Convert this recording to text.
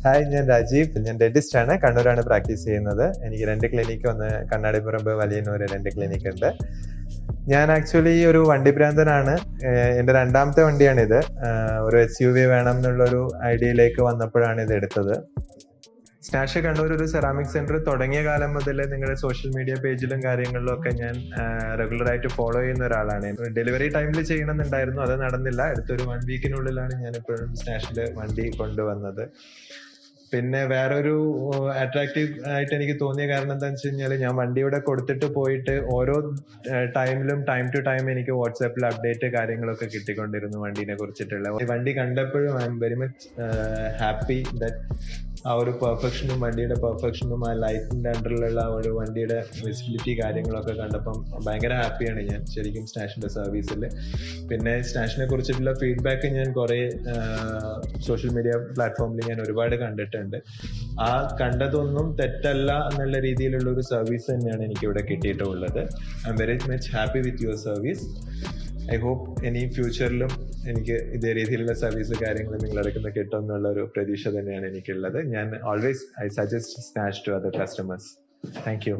Hi, ഞാൻ രാജീവ്. ഞാൻ dentist ആണ്. കണ്ണൂരാണ് പ്രാക്ടീസ് ചെയ്യുന്നത്. എനിക്ക് 2 ക്ലിനിക്ക്, ഒന്ന് കണ്ണാടിപ്പറമ്പ്, വലിയന്നൂര് 2 ക്ലിനിക്ക് ഉണ്ട്. ഞാൻ ആക്ച്വലി ഒരു വണ്ടി ഭ്രാന്തനാണ്. എന്റെ 2ാമത്തെ വണ്ടിയാണിത്. ഒരു SUV വേണം എന്നുള്ളൊരു ഐഡിയയിലേക്ക് വന്നപ്പോഴാണ് ഇത് എടുത്തത്. സ്നാഷ് കണ്ണൂർ ഒരു സെറാമിക് സെന്റർ തുടങ്ങിയ കാലം മുതൽ നിങ്ങളുടെ സോഷ്യൽ മീഡിയ പേജിലും കാര്യങ്ങളിലും ഒക്കെ ഞാൻ റെഗുലർ ആയിട്ട് ഫോളോ ചെയ്യുന്ന ഒരാളാണ്. ഡെലിവറി ടൈമിൽ ചെയ്യണമെന്നുണ്ടായിരുന്നു, അത് നടന്നില്ല. അടുത്തൊരു 1 വീക്കിനുള്ളിലാണ് ഞാൻ ഇപ്പോഴും സ്നാഷില് വണ്ടി കൊണ്ടുവന്നത്. പിന്നെ വേറൊരു അട്രാക്റ്റീവ് ആയിട്ട് എനിക്ക് തോന്നിയ കാരണം എന്താണെന്ന് വെച്ച് കഴിഞ്ഞാൽ, ഞാൻ വണ്ടി ഇവിടെ കൊടുത്തിട്ട് പോയിട്ട് ഓരോ ടൈമിലും ടൈം ടു ടൈം എനിക്ക് വാട്സാപ്പിൽ അപ്ഡേറ്റ് കാര്യങ്ങളൊക്കെ കിട്ടിക്കൊണ്ടിരുന്നു വണ്ടീനെ കുറിച്ചിട്ടുള്ള. വണ്ടി കണ്ടപ്പോഴും I am very much happy that ആ ഒരു പെർഫെക്ഷനും വണ്ടിയുടെ പെർഫെക്ഷനും ആ ലൈറ്റിന്റെ അണ്ടറിലുള്ള ഒരു വണ്ടിയുടെ വിസിബിലിറ്റി കാര്യങ്ങളൊക്കെ കണ്ടപ്പം ഭയങ്കര ഹാപ്പിയാണ് ഞാൻ ശരിക്കും സ്നാഷിന്റെ സർവീസിൽ. പിന്നെ സ്നാഷിനെ കുറിച്ചിട്ടുള്ള ഫീഡ്ബാക്ക് ഞാൻ കുറെ സോഷ്യൽ മീഡിയ പ്ലാറ്റ്ഫോമിൽ ഞാൻ ഒരുപാട് കണ്ടിട്ടുണ്ട്. ആ കണ്ടതൊന്നും തെറ്റല്ല എന്നുള്ള രീതിയിലുള്ള ഒരു സർവീസ് തന്നെയാണ് എനിക്ക് ഇവിടെ കിട്ടിയിട്ടുള്ളത്. I am very much happy with your service. I hope ഇനി ഫ്യൂച്ചറിലും എനിക്ക് ഇതേ രീതിയിലുള്ള സർവീസ് കാര്യങ്ങൾ നിങ്ങളെടുക്കുന്ന കിട്ടും എന്നുള്ള ഒരു പ്രതീക്ഷ തന്നെയാണ് എനിക്കുള്ളത്. ഞാൻ ഓൾവേസ് ഐ സജസ്റ്റ് സ്നാഷ് to other customers. Thank U.